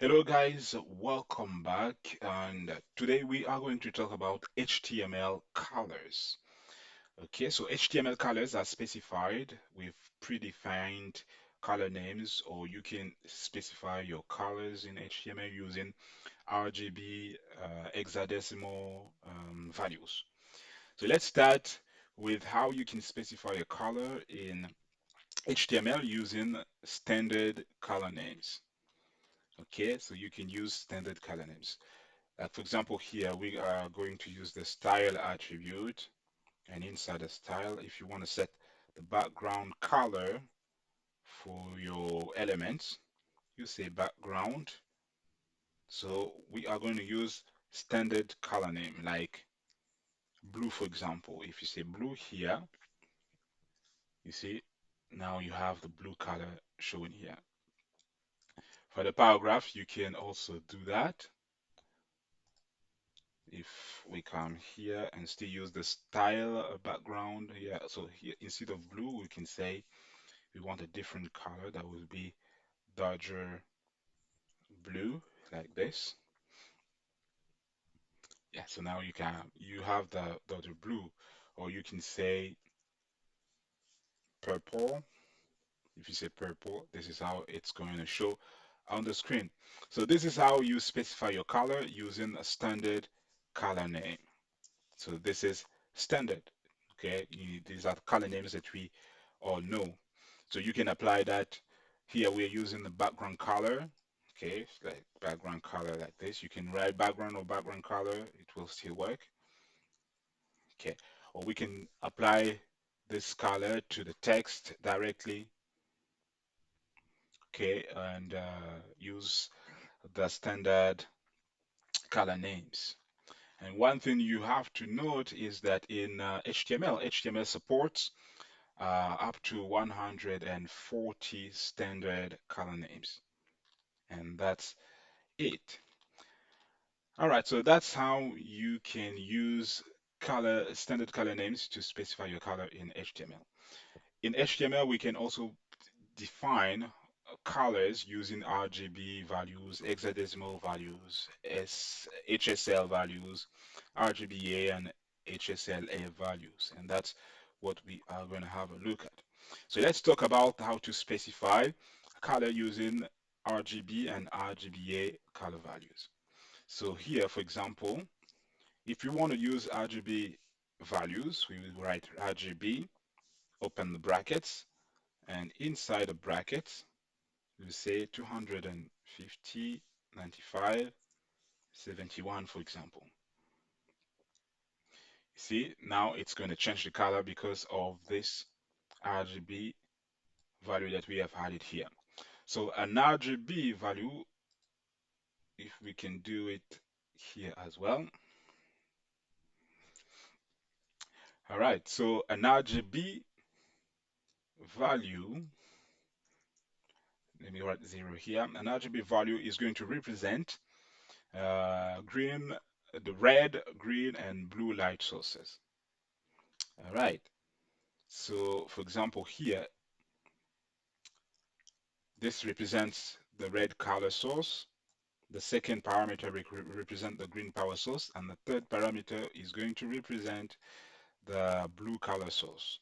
Hello guys, welcome back, and today we are going to talk about HTML colors. Okay, so HTML colors are specified with predefined color names, or you can specify your colors in HTML using RGB hexadecimal values. So let's start with how you can specify a color in HTML using standard color names. Okay, so you can use standard color names. For example, here we are going to use the style attribute, and inside the style, if you want to set the background color for your elements, you say background. So we are going to use standard color name like blue, for example. If you say blue here, you see now you have the blue color showing here. For the paragraph, you can also do that. If we come here and still use the style background here, so here instead of blue we can say we want a different color that will be darker blue, like this. Yeah, so now you have the darker blue, or you can say purple. If you say purple, this is how it's going to show on the screen. So this is how you specify your color using a standard color name. So this is standard. Okay, these are color names that we all know. So you can apply that. Here we're using the background color. Okay, like background color like this. You can write background or background color. It will still work. Okay, or we can apply this color to the text directly. Okay, and use the standard color names. And one thing you have to note is that in HTML supports up to 140 standard color names. And that's it. All right, so that's how you can use standard color names to specify your color in HTML. In HTML, we can also define colors using RGB values, hexadecimal values, HSL values, RGBA and HSLA values, and that's what we are going to have a look at. So let's talk about how to specify color using RGB and RGBA color values. So here, for example, if you want to use RGB values, we will write RGB, open the brackets, and inside the brackets, we say 250, 95, 71, for example. You see, now it's going to change the color because of this RGB value that we have added here. So an RGB value, if we can do it here as well. All right, so an RGB value, let me write 0 here. An RGB value is going to represent the red, green, and blue light sources. All right. So, for example, here, this represents the red color source. The second parameter represent the green power source, and the third parameter is going to represent the blue color source.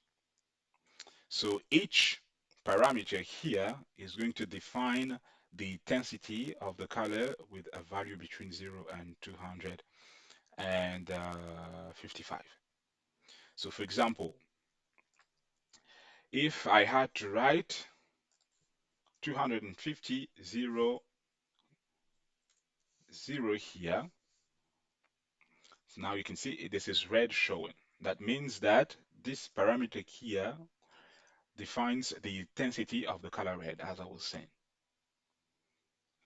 So each parameter here is going to define the intensity of the color with a value between 0 and 255. So for example, if I had to write 250, 0, 0 here, so now you can see this is red showing. That means that this parameter here defines the intensity of the color red, as I was saying.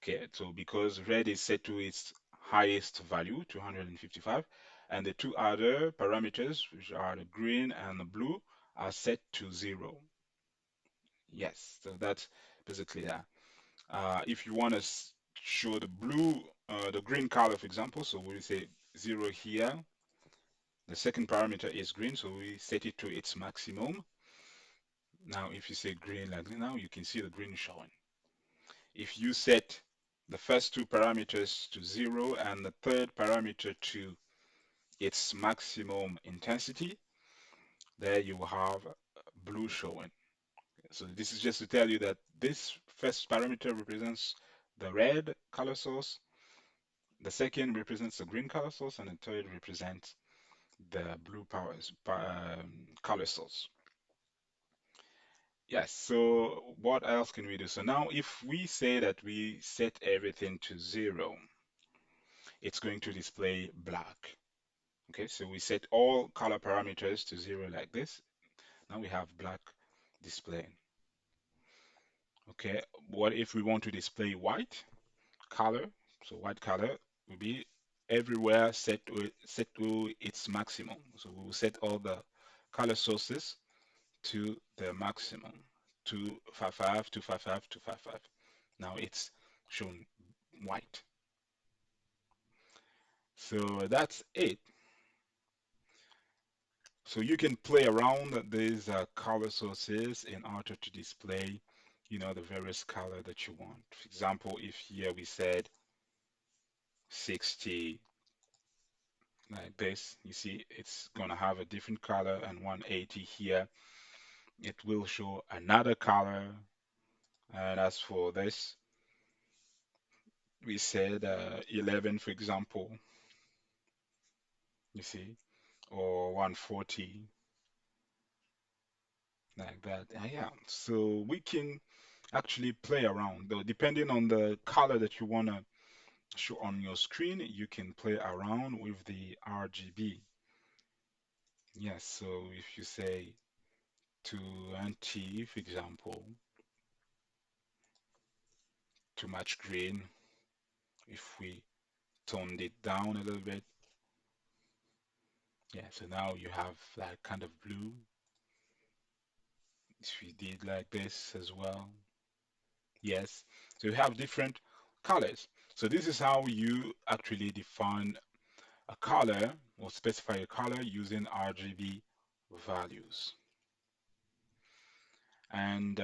Okay, so because red is set to its highest value, 255, and the two other parameters, which are the green and the blue, are set to 0. Yes, so that's basically that. If you want to show the green color, for example, so we say 0 here. The second parameter is green, so we set it to its maximum. Now, if you say green like now, you can see the green showing. If you set the first two parameters to zero and the third parameter to its maximum intensity, there you will have blue showing. So this is just to tell you that this first parameter represents the red color source, the second represents the green color source, and the third represents the blue color source. Yes, so what else can we do? So now if we say that we set everything to zero, it's going to display black. Okay, so we set all color parameters to zero like this. Now we have black display. Okay, what if we want to display white color? So white color will be everywhere set to its maximum. So we will set all the color sources to the maximum, 255, 255, 255. Now it's shown white. So that's it. So you can play around these color sources in order to display, the various color that you want. For example, if here we said 60 like this, you see it's gonna have a different color, and 180 here, it will show another color. And as for this, we said 11, for example, you see, or 140 like that. Yeah, so we can actually play around though, depending on the color that you want to show on your screen. You can play around with the RGB. Yes, so if you say to NT, for example, too much green, if we toned it down a little bit, yeah, so now you have that kind of blue. If we did like this as well, yes, so you have different colors. So this is how you actually define a color or specify a color using RGB values. And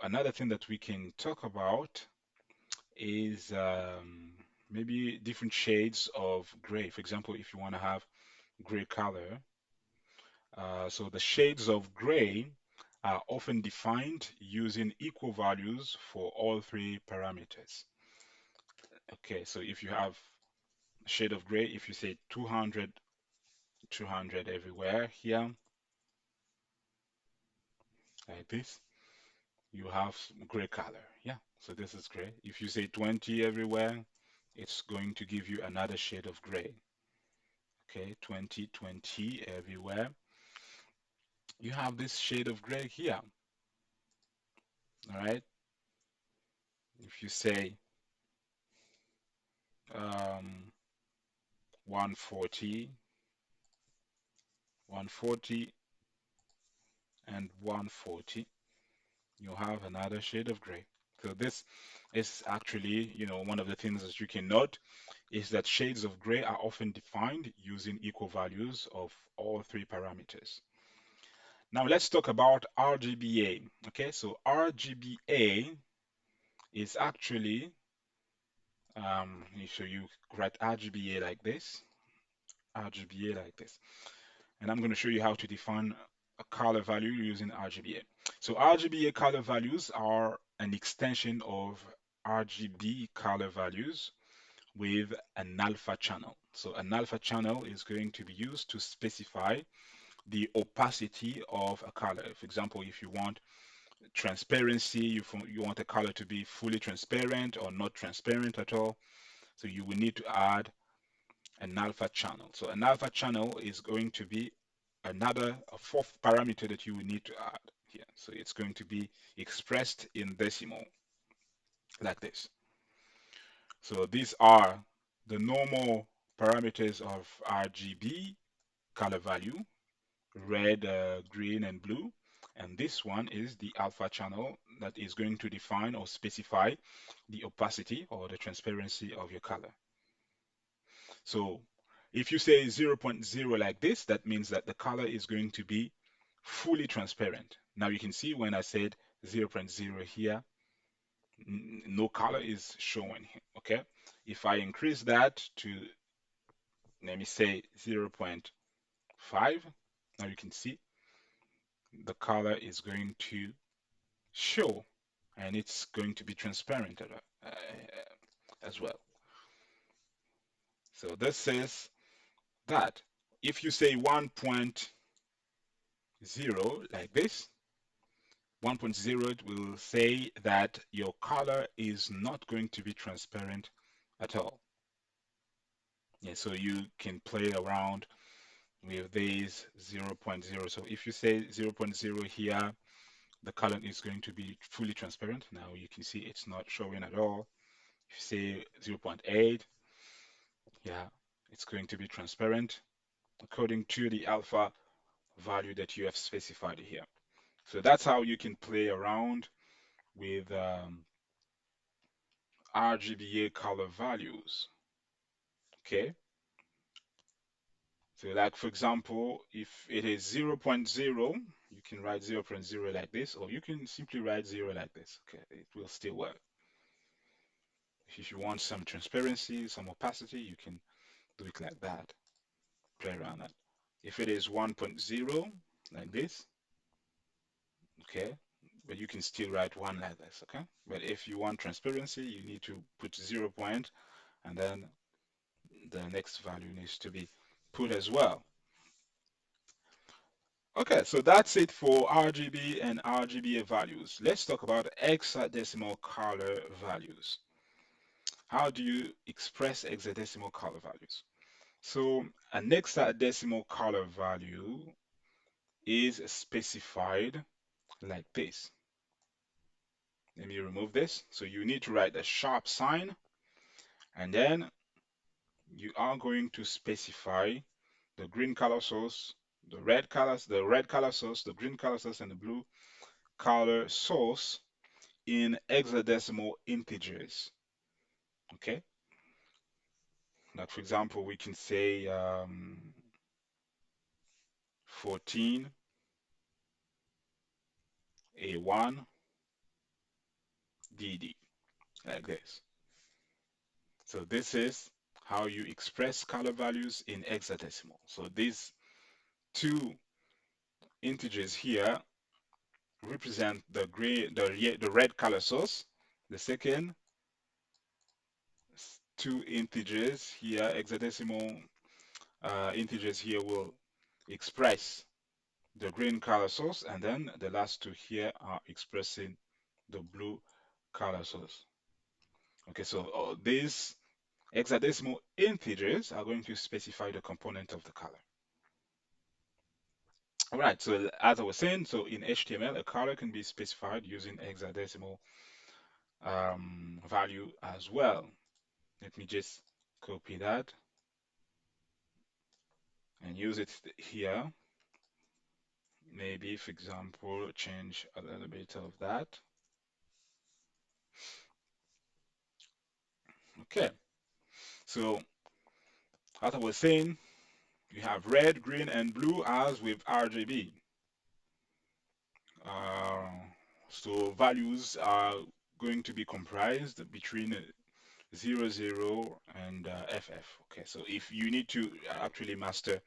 another thing that we can talk about is maybe different shades of gray. For example, if you want to have gray color, so the shades of gray are often defined using equal values for all three parameters. Okay, so if you have a shade of gray, if you say 200, 200 everywhere here, like this, you have gray color. Yeah, so this is gray. If you say 20 everywhere, it's going to give you another shade of gray. Okay, 20, 20 everywhere. You have this shade of gray here. All right. If you say um, 140, 140, and 140, you have another shade of gray. So this is actually, one of the things that you can note is that shades of gray are often defined using equal values of all three parameters. Now let's talk about RGBA. Okay, so RGBA is actually, so you write RGBA like this, RGBA like this, and I'm going to show you how to define a color value using RGBA. So RGBA color values are an extension of RGB color values with an alpha channel. So an alpha channel is going to be used to specify the opacity of a color. For example, if you want transparency, you want a color to be fully transparent or not transparent at all, so you will need to add an alpha channel. So an alpha channel is going to be a fourth parameter that you will need to add here. So it's going to be expressed in decimal like this. So these are the normal parameters of RGB color value: red, green, and blue. And this one is the alpha channel that is going to define or specify the opacity or the transparency of your color. So if you say 0.0 like this, that means that the color is going to be fully transparent. Now you can see when I said 0.0 here, no color is showing. Okay, if I increase that to, let me say, 0.5, now you can see the color is going to show, and it's going to be transparent as well. So this is that. If you say 1.0 like this, 1.0 it will say that your color is not going to be transparent at all. Yeah, so you can play around with these 0.0. So if you say 0.0 here, the color is going to be fully transparent. Now you can see it's not showing at all. If you say 0.8, yeah, it's going to be transparent according to the alpha value that you have specified here. So that's how you can play around with RGBA color values. Okay, so like for example, if it is 0.0, you can write 0.0 like this, or you can simply write 0 like this. Okay, it will still work. If you want some transparency, some opacity, you can do it like that, play around that. If it is 1.0 like this, okay, but you can still write 1 like this, okay? But if you want transparency, you need to put 0 point, and then the next value needs to be put as well. Okay, so that's it for RGB and RGBA values. Let's talk about hexadecimal color values. How do you express hexadecimal color values? So an hexadecimal color value is specified like this. Let me remove this. So you need to write a sharp sign, and then you are going to specify the green color source, the red color source, the green color source, and the blue color source in hexadecimal integers. Okay, like for example, we can say 14 A1 DD, like this. So this is how you express color values in hexadecimal. So these two integers here represent the red color source. The second two integers here, hexadecimal integers here, will express the green color source, and then the last two here are expressing the blue color source. Okay, so these hexadecimal integers are going to specify the component of the color. All right, so as I was saying, so in HTML, a color can be specified using hexadecimal value as well. Let me just copy that and use it here. Maybe, for example, change a little bit of that. Okay, so as I was saying, you have red, green, and blue as with RGB. Uh, so values are going to be comprised between 0, 0 and FF. Okay, so if you need to actually master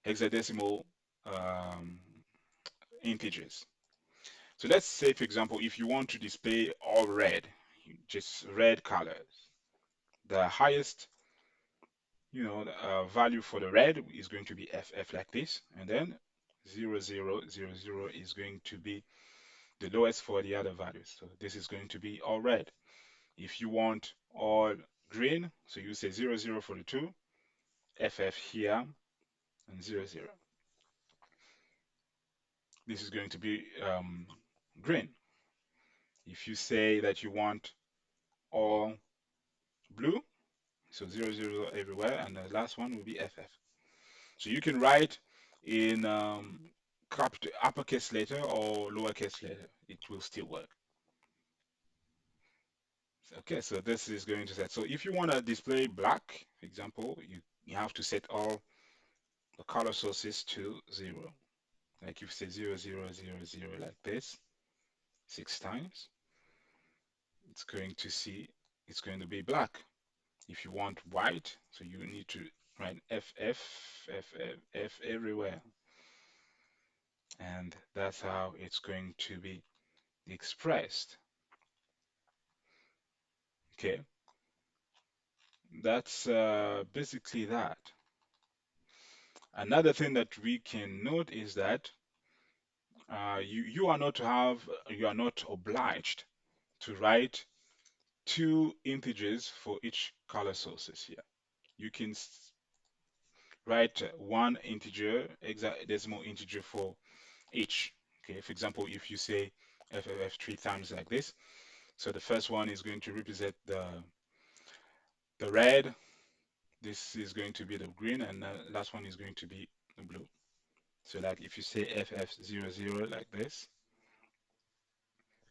hexadecimal um, integers. So let's say, for example, if you want to display all red, just red colors, the highest, value for the red is going to be FF like this, and then 0, 0, 0, 0 is going to be the lowest for the other values. So this is going to be all red. If you want all green, so you say 0, 0 for the two, FF here, and 0, 0. This is going to be green. If you say that you want all blue, so 0, 0 everywhere, and the last one will be FF. So you can write in uppercase letter or lowercase letter. It will still work. Okay, so this is going to set. So if you want to display black, for example, you have to set all the color sources to 0. Like if you say 0, 0, 0, 0 like this 6 times, it's going to see it's going to be black. If you want white, so you need to write F everywhere. And that's how it's going to be expressed. Okay, that's basically that. Another thing that we can note is that you are not obliged to write two integers for each color sources here. You can write one integer, exact decimal integer for each. Okay, for example, if you say FFF three times like this, so the first one is going to represent the red, this is going to be the green, and the last one is going to be the blue. So like if you say FF00 like this,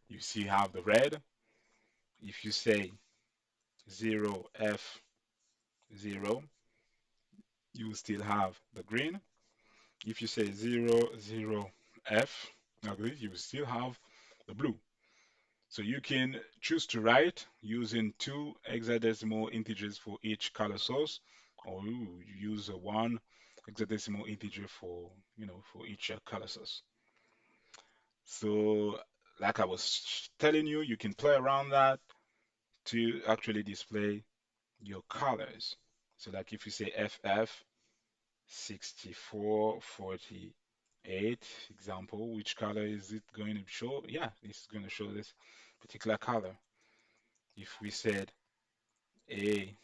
you see have the red. If you say 0F0, you still have the green. If you say 00F, like this, you still have the blue. So you can choose to write using two hexadecimal integers for each color source, or you use a one hexadecimal integer for, for each color source. So like I was telling you, you can play around that to actually display your colors. So like if you say FF 6448, example, which color is it going to show? Yeah, this is going to show this particular color. If we said A,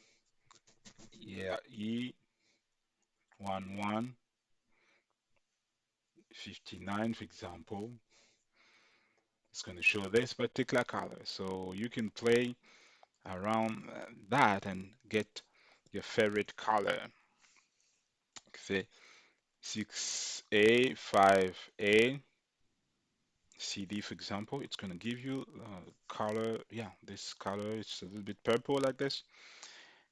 yeah, E1159, for example, it's going to show this particular color. So you can play around that and get your favorite color. Say 6A, 5A, CD, for example, it's going to give you color. Yeah, this color, it's a little bit purple like this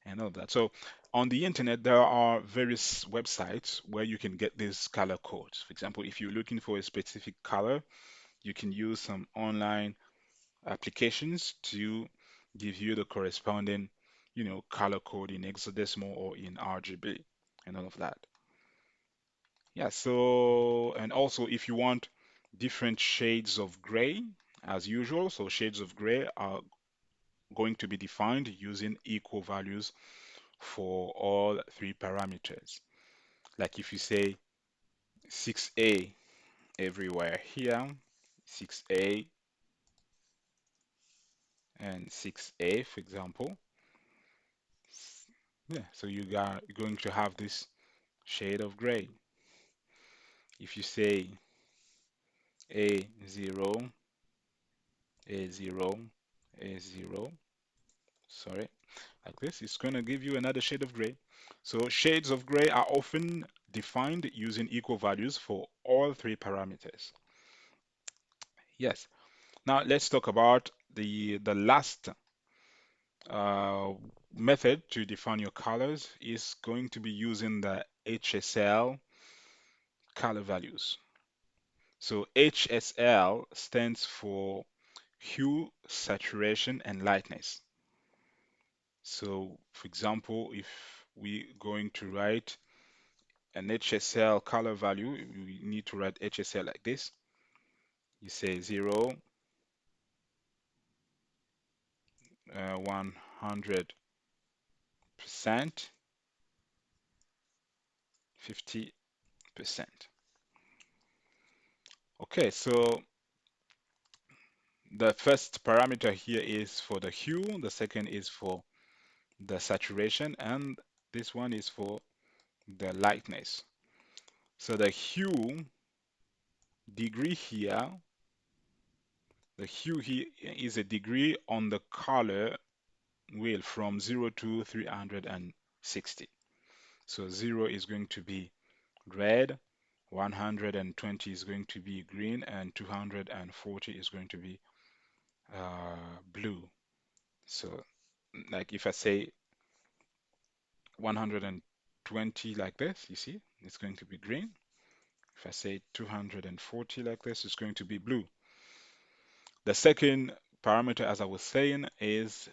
and all that. So on the internet, there are various websites where you can get these color codes. For example, if you're looking for a specific color, you can use some online applications to give you the corresponding, color code in hexadecimal or in RGB and all of that. Yeah, so, and also if you want different shades of gray, as usual, so shades of gray are going to be defined using equal values for all three parameters. Like if you say 6A everywhere here, 6A and 6A, for example, yeah, so you are going to have this shade of gray. If you say A0, A0, A0, sorry, like this, it's going to give you another shade of gray. So shades of gray are often defined using equal values for all three parameters. Yes. Now let's talk about the last uh, method to define your colors is going to be using the HSL color values. So HSL stands for hue, saturation, and lightness. So for example, if we're going to write an HSL color value, we need to write HSL like this. You say 0, 100%, 50%. Okay, so the first parameter here is for the hue, the second is for the saturation, and this one is for the lightness. So the hue degree here, the hue here is a degree on the color wheel from 0 to 360. So 0 is going to be red, 120 is going to be green, and 240 is going to be blue. So like if I say 120 like this, you see, it's going to be green. If I say 240 like this, it's going to be blue. The second parameter, as I was saying, is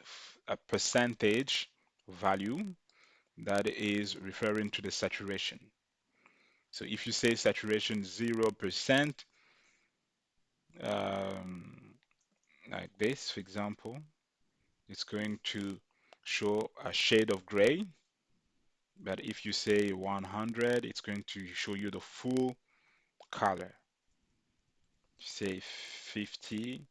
a percentage value that is referring to the saturation. So if you say saturation 0%, um, like this, for example, it's going to show a shade of gray. But if you say 100, it's going to show you the full color. Say 50,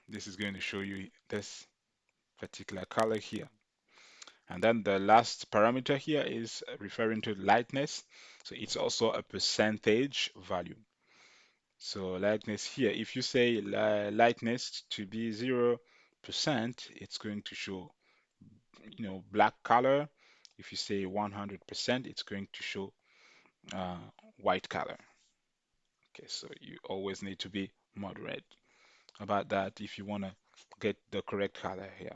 this is going to show you this particular color here. And then the last parameter here is referring to lightness. So it's also a percentage value. So lightness here, if you say lightness to be 0%, it's going to show, black color. If you say 100%, it's going to show uh, white color. Okay, so you always need to be moderate about that if you want to get the correct color here.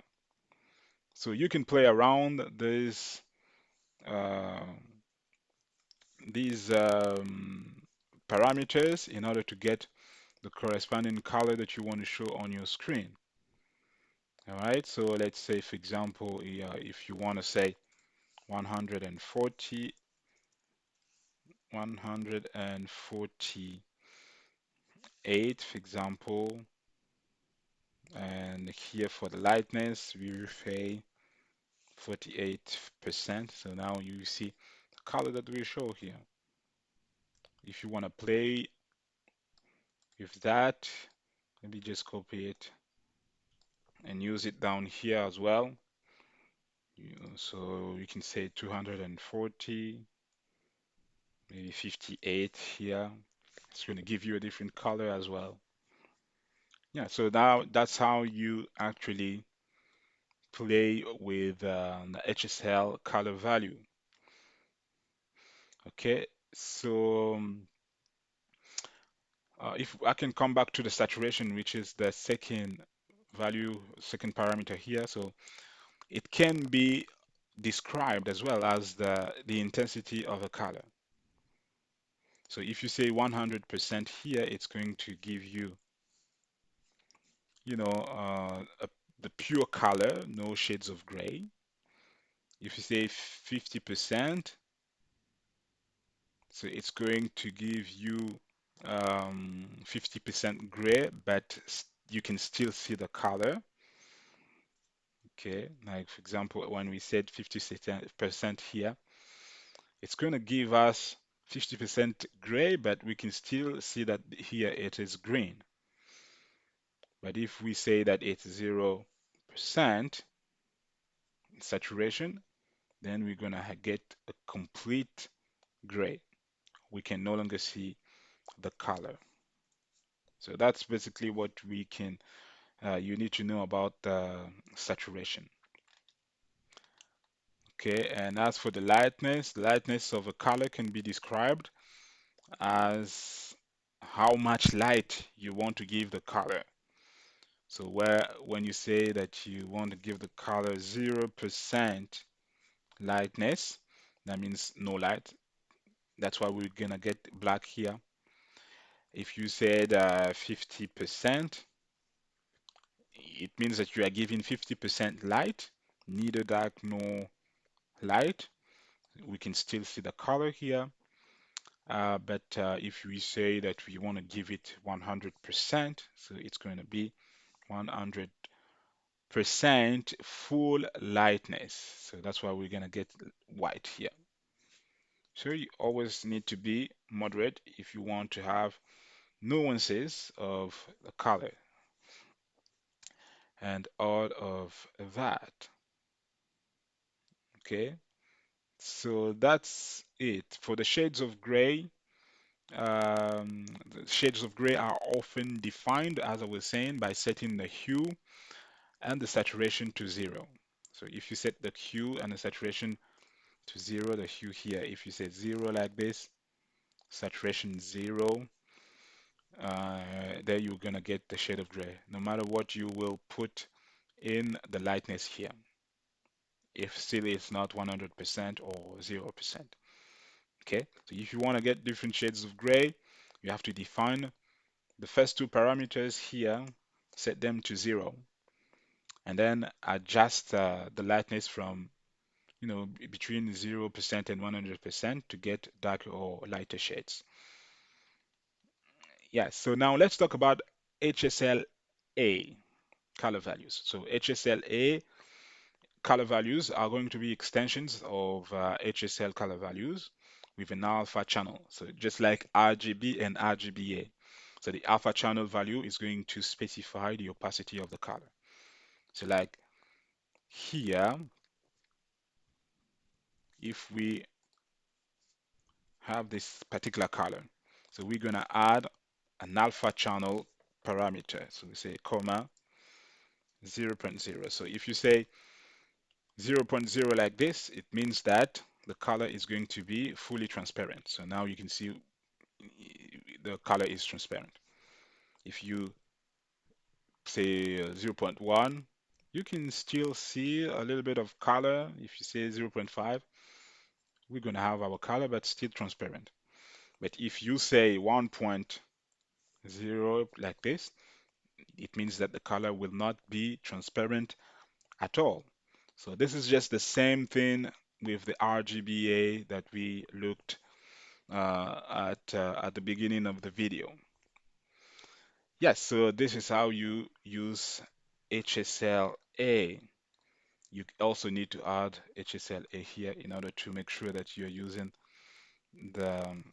So you can play around uh, these parameters in order to get the corresponding color that you want to show on your screen. All right, so let's say, for example, if you want to say 140, 148, for example, and here for the lightness, we will say 48%. So now you see the color that we show here. If you want to play with that, maybe just copy it and use it down here as well. So we can say 240, maybe 58 here. It's going to give you a different color as well. Yeah, so now that's how you actually play with the HSL color value. Okay, so if I can come back to the saturation, which is the second value, second parameter here. So it can be described as well as the intensity of a color. So if you say 100% here, it's going to give you, the pure color, no shades of gray. If you say 50%, so it's going to give you 50% gray, but you can still see the color. Okay, like for example, when we said 50% here, it's going to give us 50% gray, but we can still see that here it is green. But if we say that it's 0% saturation, then we're going to get a complete gray. We can no longer see the color. So that's basically what you need to know about saturation. Okay, and as for the lightness of a color can be described as how much light you want to give the color. So when you say that you want to give the color 0% lightness, that means no light. That's why we're gonna get black here. If you said 50%, it means that you are giving 50% light, neither dark nor light. We can still see the color here. But if we say that we want to give it 100%, so it's going to be 100% full lightness. So that's why we're going to get white here. So you always need to be moderate if you want to have nuances of the color and all of that. Okay, so that's it. For the shades of gray, the shades of gray are often defined, as I was saying, by setting the hue and the saturation to 0. So if you set the hue and the saturation to 0, the hue here, if you set 0 like this, saturation 0, there you're gonna get the shade of gray, no matter what you will put in the lightness here, if still it's not 100% or 0%. Okay, so if you want to get different shades of gray, you have to define the first two parameters here, set them to 0. and then adjust the lightness from between 0% and 100% to get darker or lighter shades. Yeah, so now let's talk about HSLA color values. So HSLA color values are going to be extensions of HSL color values with an alpha channel. So just like RGB and RGBA. So the alpha channel value is going to specify the opacity of the color. So like here, if we have this particular color, so we're going to add an alpha channel parameter. So we say comma 0.0. So if you say 0.0 like this, it means that the color is going to be fully transparent. So now you can see the color is transparent. If you say 0 0.1, you can still see a little bit of color. If you say 0 0.5, we're going to have our color, but still transparent. But if you say 1.0 like this, it means that the color will not be transparent at all. So this is just the same thing with the RGBA that we looked at the beginning of the video. Yes, so this is how you use HSLA. You also need to add HSLA here in order to make sure that you're using the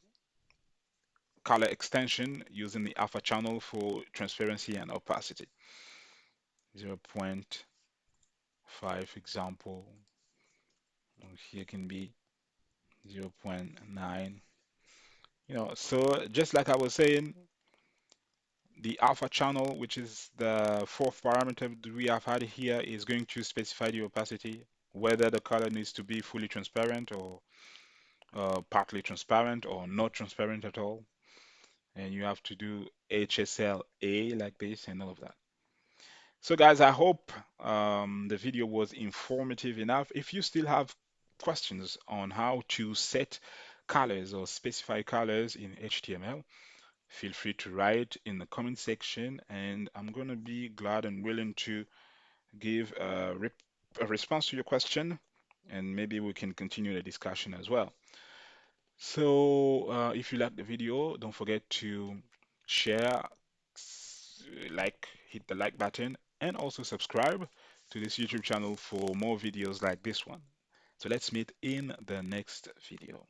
color extension using the alpha channel for transparency and opacity. 0.5 example, here can be 0.9. So just like I was saying, the alpha channel, which is the fourth parameter that we have had here, is going to specify the opacity, whether the color needs to be fully transparent or partly transparent or not transparent at all. And you have to do HSLA like this and all of that. So guys, I hope the video was informative enough. If you still have questions on how to set colors or specify colors in HTML, feel free to write in the comment section, and I'm going to be glad and willing to give a response to your question, and maybe we can continue the discussion as well. So, if you like the video, don't forget to share, hit the like button, and also subscribe to this YouTube channel for more videos like this one. So let's meet in the next video.